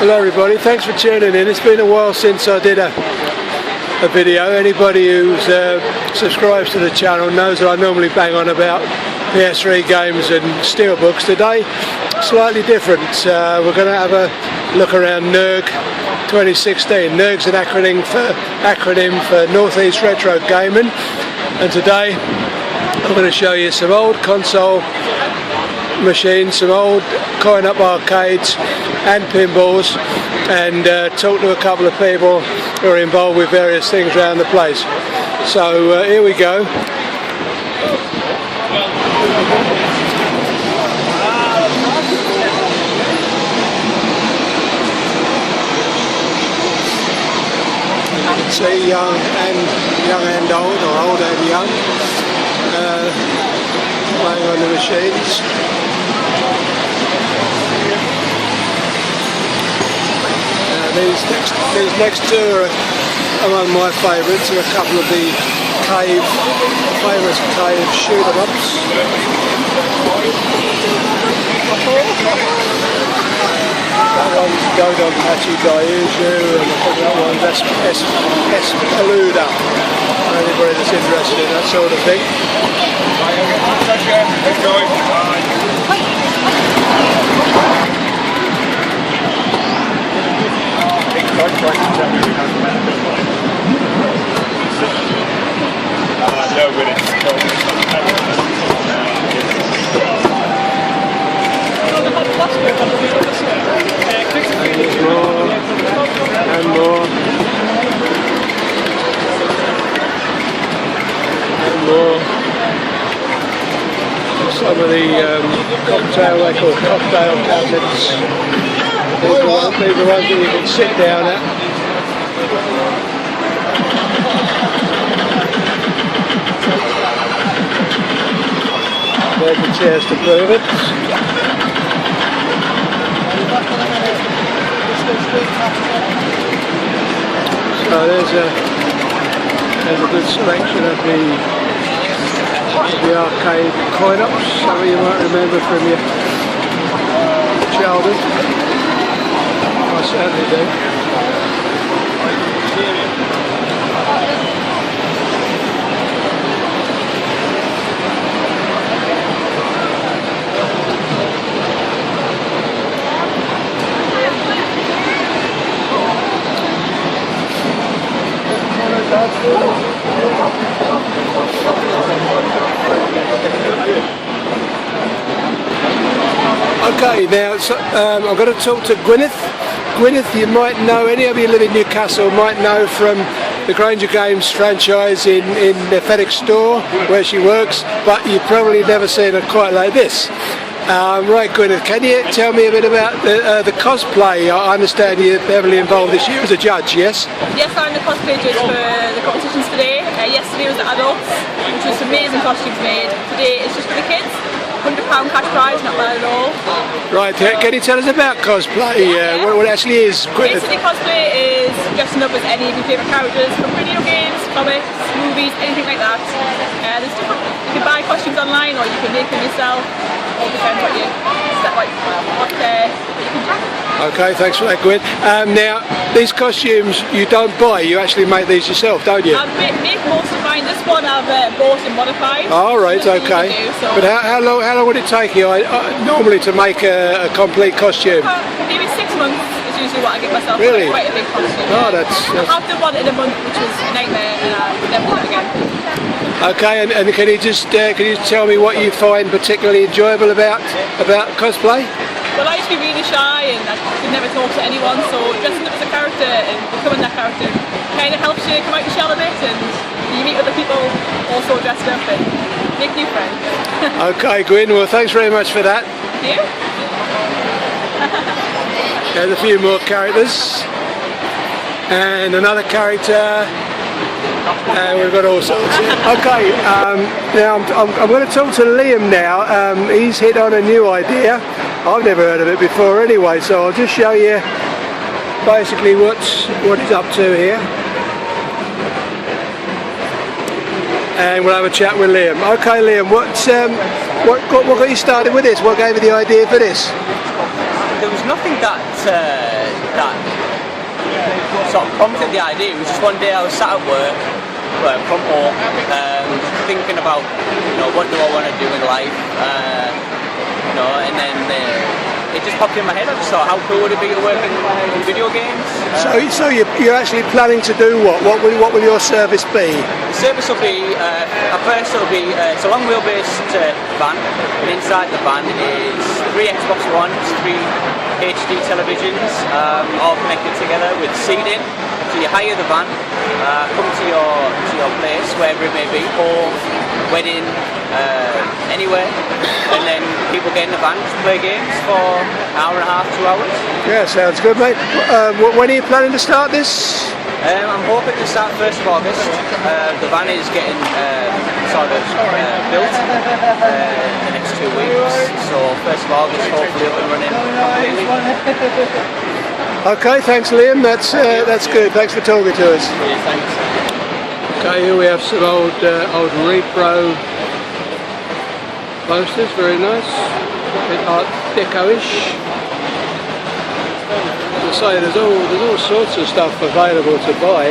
Hello everybody, thanks for tuning in. It's been a while since I did a video. Anybody who subscribes to the channel knows that I normally bang on about PS3 games and steelbooks. Today, slightly different. We're going to have a look around NERG 2016. NERG's an acronym for Northeast Retro Gaming, and today I'm going to show you some old console machines, some old coin-op arcades and pinballs, and talk to a couple of people who are involved with various things around the place. So here we go. You can see young and old, or old and young, playing on the machines. These next two are among my favourites, and a couple of the famous cave shoot-em-ups. That one's Dodon Pachi Daiuju, and I think that one's Espeluda. Anybody that's interested in that sort of thing. And more. Some of the cocktail, they call cocktail cabinets. These are ones that you can sit down at. There's the chairs to prove it. So there's a good selection of the arcade coin-ops. Some of you might remember from your childhood. I certainly do. Okay, now I'm going to talk to Gwyneth. Gwyneth, you might know, any of you live in Newcastle might know from the Granger Games franchise in the FedEx store where she works, but you've probably never seen her quite like this. Right, Gwyneth, can you tell me a bit about the cosplay? I understand you're heavily involved this year as a judge, yes? Yes, I'm the cosplay judge for the competitions today. Yesterday was the adults, which was amazing costumes made. Today it's just for the kids. £100 cash prize, not bad at all. Right, can you tell us about cosplay? What it actually is? Basically, cosplay is dressing up as any of your favourite characters from video games, comics, movies, anything like that. There's different, you can buy costumes online or you can make them yourself. All depends what you can do. Okay, thanks for that, Gwen. Now, these costumes you don't buy, you actually make these yourself, don't you? I make most of mine. This one I've bought and modified. Oh, right, okay. But how long would it take you normally to make a complete costume? Maybe 6 months is usually what I give myself. Really? Quite a big costume. Oh, that's... I've done one in a month, which was a nightmare, and I've never done it again. Okay, and can you tell me what you find particularly enjoyable about cosplay? Well, I used to be really shy and I could never talk to anyone, so dressing up as a character and becoming that character kind of helps you come out your shell a bit, and you meet other people also dressed up and make new friends. Okay, Gwyn, well thanks very much for that. Thank you. There's a few more characters. And another character. And we've got all sorts. Okay, now I'm going to talk to Liam now. He's hit on a new idea. I've never heard of it before anyway, so I'll just show you basically what he's up to here. And we'll have a chat with Liam. Okay, Liam, what got you started with this? What gave you the idea for this? there was nothing that sort of prompted the idea. It was just one day I was sat at work from home, thinking about, what do I want to do in life, and then it just popped in my head. I just thought, how cool would it be to work in video games? So you're actually planning to do what? What will your service be? The service will be, at first it'll be, it's a long wheelbase van, and inside the van is 3 Xbox Ones, 3 HD televisions, all connected together with seating. So you hire the van, come to your place, wherever it may be, home, wedding, anywhere, and then people get in the van to play games for an hour and a half, 2 hours. Yeah, sounds good, mate. When are you planning to start this? I'm hoping to start 1st of August. The van is getting built the next 2 weeks, so 1st of August hopefully up and running completely. Okay, thanks Liam, that's good, thanks for talking to us. Yeah, thanks. Okay, here we have some old repro posters, very nice, a bit Art Deco-ish. As I say, there's all sorts of stuff available to buy.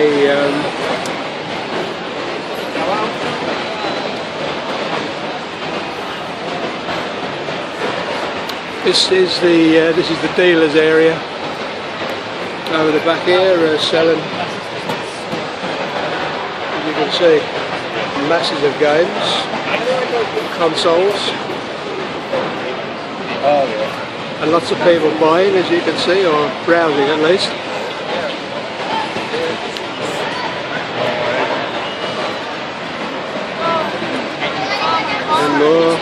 This is the dealers area. Over the back here, selling, as you can see, masses of games, consoles, and lots of people buying, as you can see, or browsing at least. And more.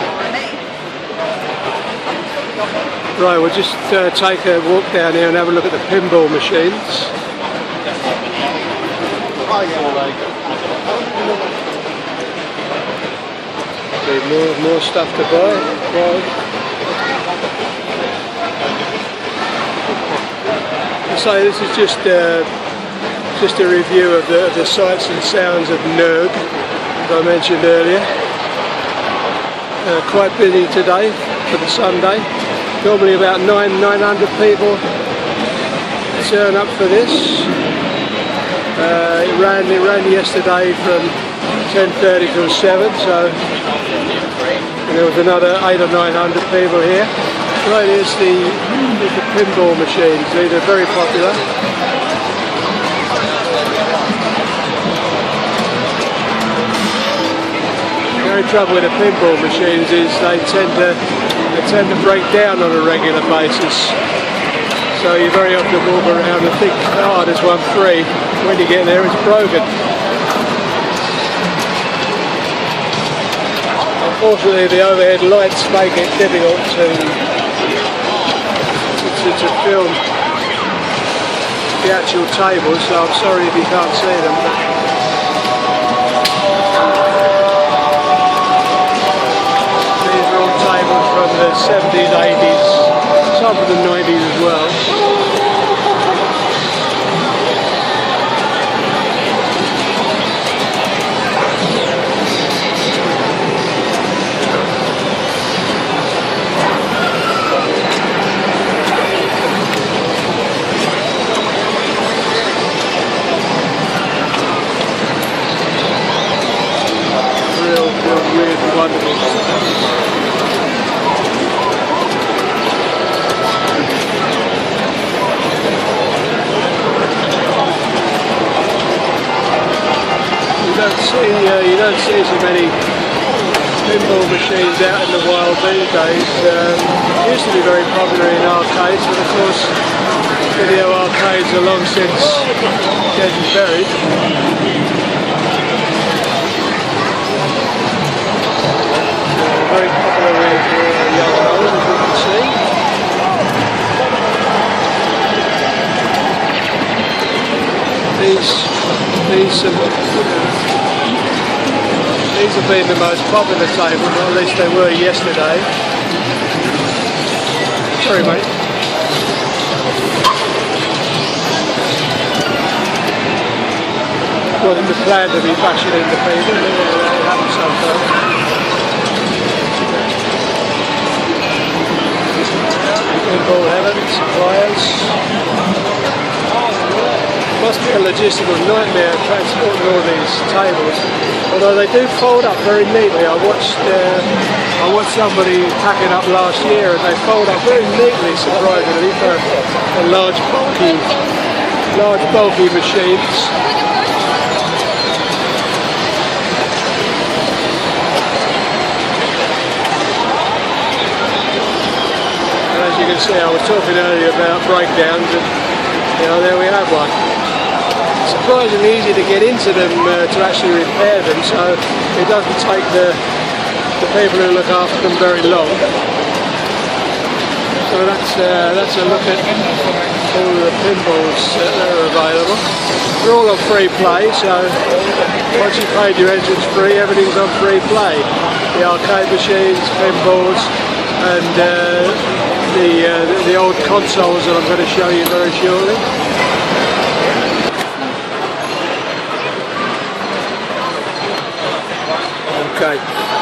Right, we'll just take a walk down here and have a look at the pinball machines. Okay, more stuff to buy. So this is just a review of the sights and sounds of NERG, as I mentioned earlier. Quite busy today for the Sunday. Normally about 900 people turn up for this. It ran yesterday from 10:30 till 7, so there was another 800 or 900 people here. Right, here's the pinball machines. These are very popular. The only trouble with the pinball machines is they tend to break down on a regular basis. So you very often walk around and think, oh, there's one free. When you get there, it's broken. Unfortunately, the overhead lights make it difficult to film the actual tables, so I'm sorry if you can't see them. These are all tables from the 70s, 80s, some from the 90s as well. Weird, wonderful stuff. You don't see so many pinball machines out in the wild these days. It used to be very popular in arcades, but of course video arcades are long since dead and buried. Very popular with young and old, as you can see. These have been the most popular tables, or at least they were yesterday. Sorry, mate. Wasn't the plan to be bashing into people, but it happens sometimes. Pinball heavens. must be a logistical nightmare transporting all these tables. Although they do fold up very neatly. I watched somebody packing up last year, and they fold up very neatly, surprisingly, for large bulky machines. As you can see, I was talking earlier about breakdowns, and there we have one. Surprisingly easy to get into them to actually repair them, so it doesn't take the people who look after them very long. So that's a look at all of the pinballs that are available. They're all on free play, so once you've paid your entrance fee, everything's on free play. The arcade machines, pinballs, and the old consoles that I'm going to show you very shortly. Okay,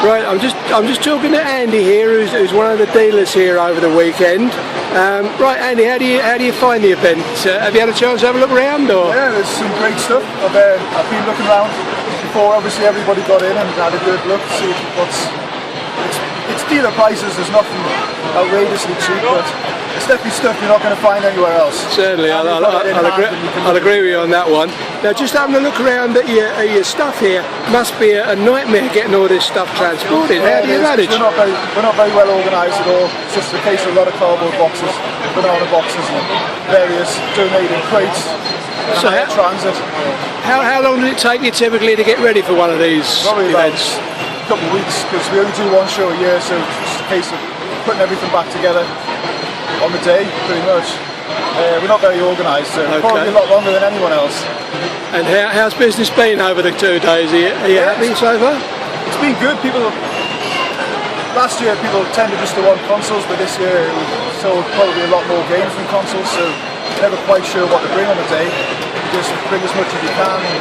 right. I'm just talking to Andy here, who's one of the dealers here over the weekend. Right, Andy, how do you find the event? Have you had a chance to have a look around? Or? Yeah, there's some great stuff. I've been looking around before. Obviously, everybody got in and had a good look to see what's. It's dealer prices. There's nothing outrageously cheap, but it's definitely stuff you're not going to find anywhere else. Certainly, I'll agree with you on that one. Now, just having a look around at your stuff here, must be a nightmare getting all this stuff transported. How do you manage? We're not very well organised at all. It's just a case of a lot of cardboard boxes, banana boxes, and various donated crates. So transit. How long does it take you typically to get ready for one of these events? A couple of weeks, because we only do one show a year, so it's just a case of putting everything back together on the day, pretty much. We're not very organised, so probably a lot longer than anyone else. And how's business been over the 2 days? Are you happy so far? It's been good. Last year people tended just to want consoles, but this year we sold probably a lot more games than consoles, so you're never quite sure what to bring on the day. Just bring as much as you can and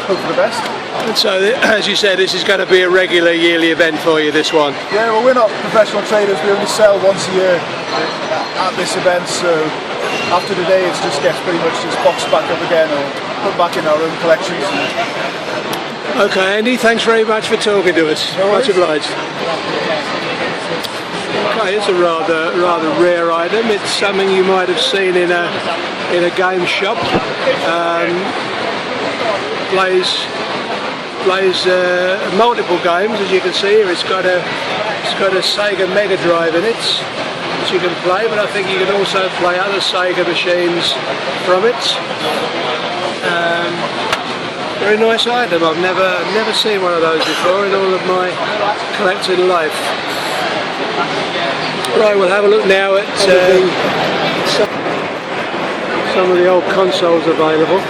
hope for the best. And so, as you said, this is going to be a regular yearly event for you, this one? Yeah, well, we're not professional traders. We only sell once a year at this event, so after today it just gets pretty much just boxed back up again or put back in our own collections. Okay, Andy, thanks very much for talking to us. Much obliged. Okay, it's a rather rare item. It's something you might have seen in a game shop. Plays multiple games, as you can see here. It's got a Sega Mega Drive in it, which you can play, but I think you can also play other Sega machines from it. Very nice item. I've never seen one of those before in all of my collecting life. Right, we'll have a look now at some of the old consoles available.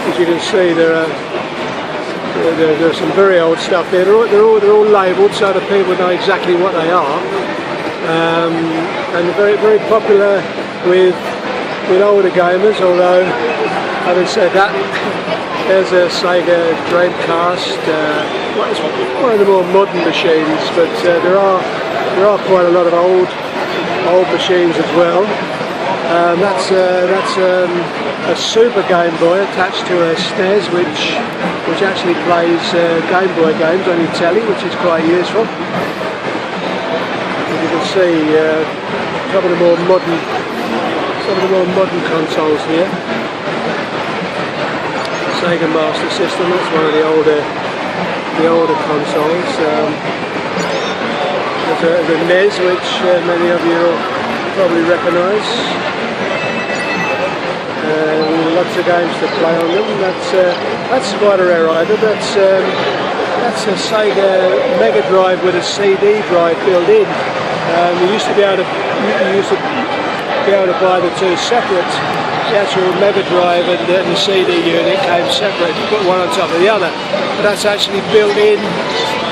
As you can see, there's some very old stuff there. They're all labelled so that people know exactly what they are, and they're very popular with older gamers. Although, having said that, there's a Sega Dreamcast. It's one of the more modern machines, but there are quite a lot of old machines as well. That's a Super Game Boy attached to a SNES, which actually plays Game Boy games on your telly, which is quite useful. As you can see, some of the more modern consoles here. Sega Master System. That's one of the older consoles. There's a NES, which many of you will probably recognise. Lots of games to play on them. That's quite a rare item. That's a Sega Mega Drive with a CD drive built in. You used to be able to buy the two separate. The actual Mega Drive and the CD unit came separate. You put one on top of the other, but that's actually built in,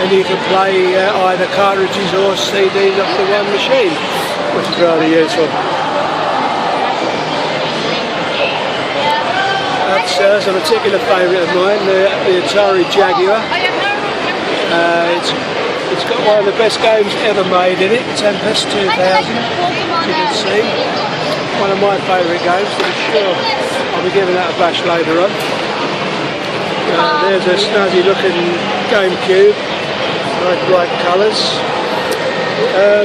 and you can play either cartridges or CDs off the one machine, which is rather useful. That's a particular favourite of mine, the Atari Jaguar. It's got one of the best games ever made in it, Tempest 2000, as you can see. one of my favourite games, so I'm sure I'll be giving that a bash later on. There's a snazzy looking GameCube, nice bright colours.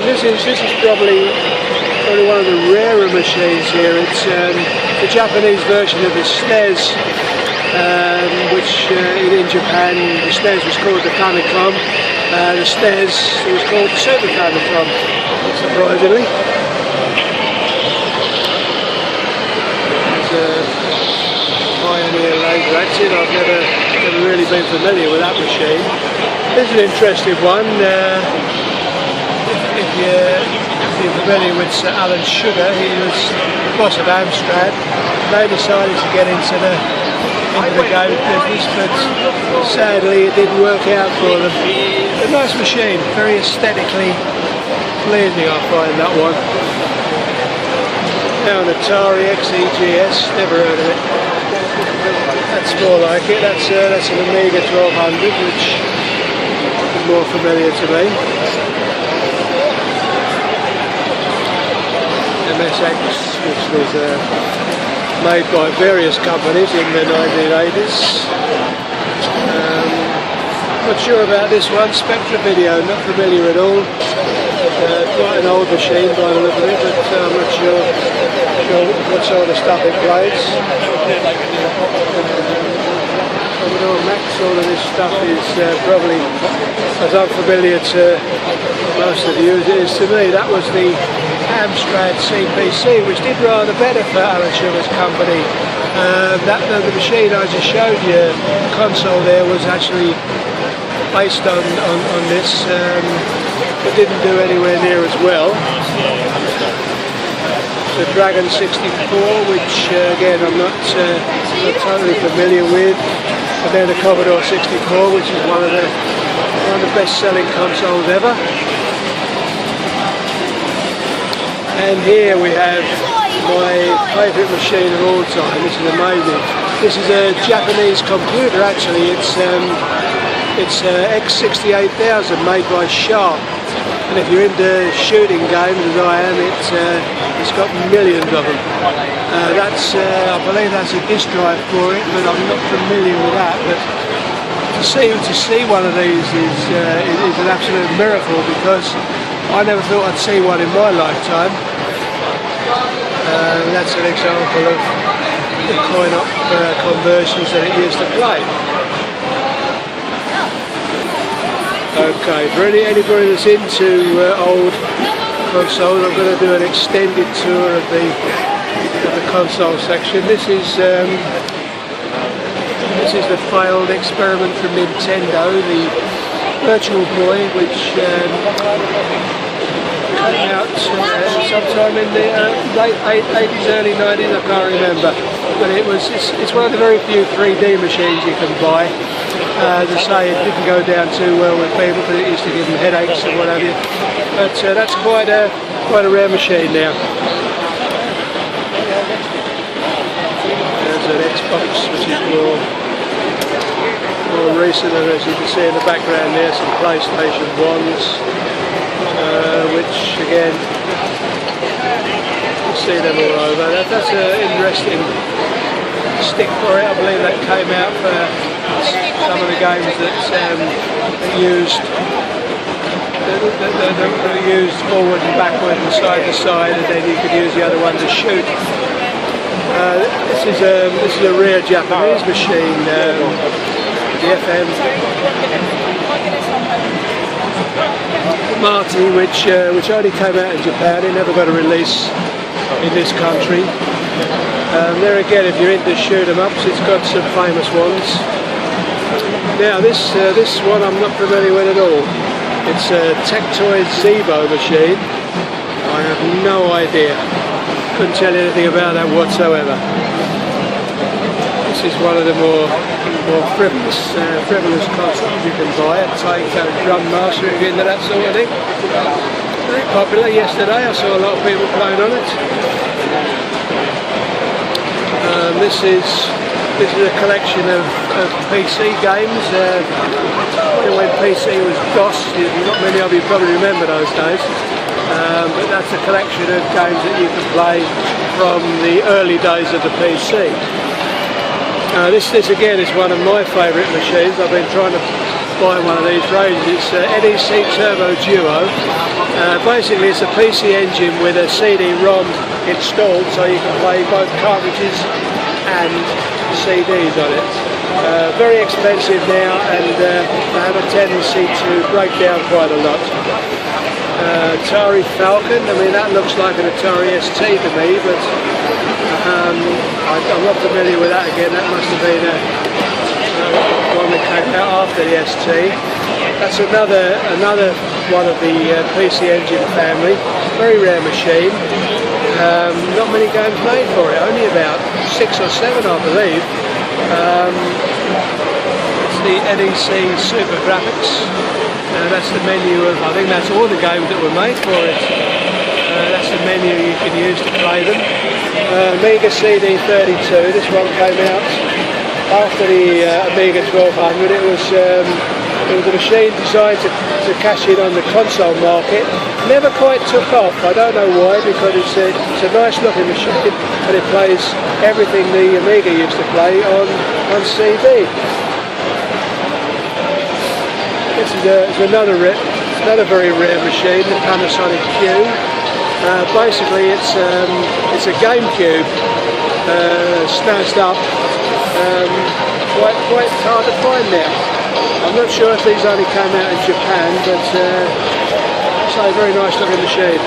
This is probably one of the rarer machines here. It's the Japanese version of the SNES, which in Japan the SNES was called the Famicom, the SNES was called the Super Famicom, surprisingly. It's a Pioneer laser action. I've never really been familiar with that machine. This is an interesting one. If you're familiar with Sir Alan Sugar, he was the boss of Amstrad. They decided to get into the game business, but sadly it didn't work out for them. A nice machine, very aesthetically pleasing, I find that one. Now an Atari XEGS, never heard of it. That's more like it. That's an Amiga 1200, which is more familiar to me. MSX, which was made by various companies in the 1980s. Not sure about this one, Spectra Video, not familiar at all. Quite an old machine by the look of it, but I'm not sure what sort of stuff it plays. Commodore Max, all of this stuff is probably as unfamiliar to most of you as it is to me. That was the Amstrad CPC, which did rather better for Alan Sugar's company. The machine I just showed you, the console there, was actually based on this. It didn't do anywhere near as well. The Dragon 64, which again I'm not totally familiar with, and then the Commodore 64, which is one of the best-selling consoles ever. And here we have my favourite machine of all time. This is amazing. This is a Japanese computer actually. It's X68000 made by Sharp. And if you're into shooting games as I am, it's got millions of them. I believe that's a disk drive for it, but I'm not familiar with that. But to see one of these is an absolute miracle, because I never thought I'd see one in my lifetime. That's an example of the coin-op conversions that it used to play. Okay, for anybody that's into old consoles, I'm going to do an extended tour of the console section. This is the failed experiment from Nintendo, the Virtual Boy, which came out sometime in the late 80s, early 90s, I can't remember. But it's one of the very few 3D machines you can buy. As I say, it didn't go down too well with people, but it used to give them headaches and what have you. But that's quite a rare machine now. There's an Xbox, which is more recent, and as you can see in the background there, some PlayStation 1s, which again, you see them all over. That's an interesting stick for it. I believe that came out for some of the games that used forward and backward and side to side, and then you could use the other one to shoot. This is a rare Japanese machine, the FM Marty, which only came out in Japan. It never got a release in this country. There again, if you're into shoot 'em ups, it's got some famous ones. Now this one I'm not familiar with at all. It's a Tectoy Zeebo machine. I have no idea. Couldn't tell you anything about that whatsoever. This is one of the more frivolous consoles you can buy. A Tyco Drum Master, if you're into that sort of thing. Very popular. Yesterday I saw a lot of people playing on it. This is a collection of PC games. When PC was DOS, not many of you probably remember those days. but that's a collection of games that you can play from the early days of the PC. This again is one of my favourite machines. I've been trying to buy one of these for ages. It's NEC Turbo Duo. Basically it's a PC engine with a CD-ROM installed, so you can play both cartridges and CDs on it. Very expensive now, and they have a tendency to break down quite a lot. Atari Falcon, I mean that looks like an Atari ST to me, but I'm not familiar with that again. That must have been one that came out after the ST. That's another one of the PC Engine family. Very rare machine. Not many games made for it, only about 6 or 7 I believe. It's the NEC Super Graphics. That's the menu of, I think that's all the games that were made for it. That's the menu you can use to play them. Amiga CD32, this one came out after the Amiga 1200. It was a machine designed to cash in on the console market. Never quite took off, I don't know why, because it's a nice looking machine and it plays everything the Amiga used to play on CD. This is another very rare machine, the Panasonic Q. Basically it's a GameCube snatched up, quite hard to find now. I'm not sure if these only came out in Japan, but it's a very nice looking machine.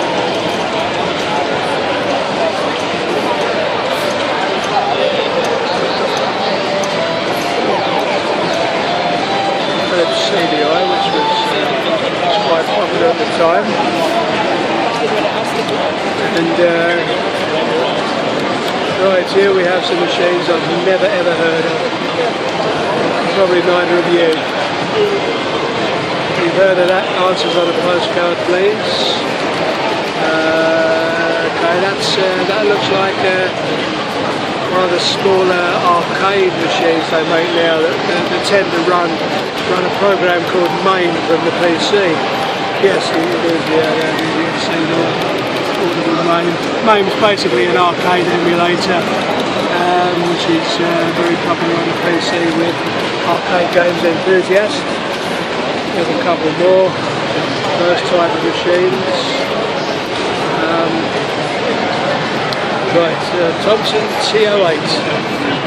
CDI, which was quite popular at the time, and right here we have some machines I've never ever heard of. Probably neither of you. If you've heard of that, answers on a postcard please. Okay, that looks like one of the smaller arcade machines they make now that tend to run a program called MAME from the PC. Yes, it is, yeah, you can see there, audible MAME. MAME is basically an arcade emulator, which is very popular on the PC with arcade games enthusiasts. There's a couple more, those type of machines. Right, Thompson TO8,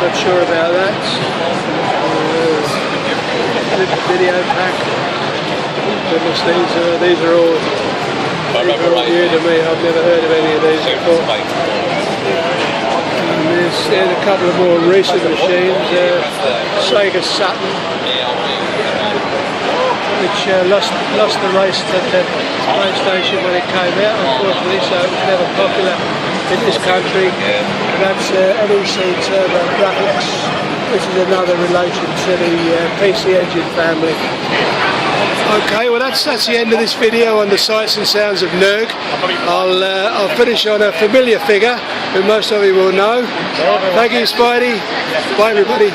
not sure about that. Video pack. Goodness, these are all new to me. I've never heard of any of these before. And there's a couple of more recent machines. Sega Saturn, which lost the race to the PlayStation when it came out, unfortunately, so it was never popular in this country. That's NEC Turbo Graphics, which is another relation to the PC Engine family. Okay, well that's the end of this video on the sights and sounds of NERG. I'll finish on a familiar figure who most of you will know. Thank you, Spidey. Bye everybody.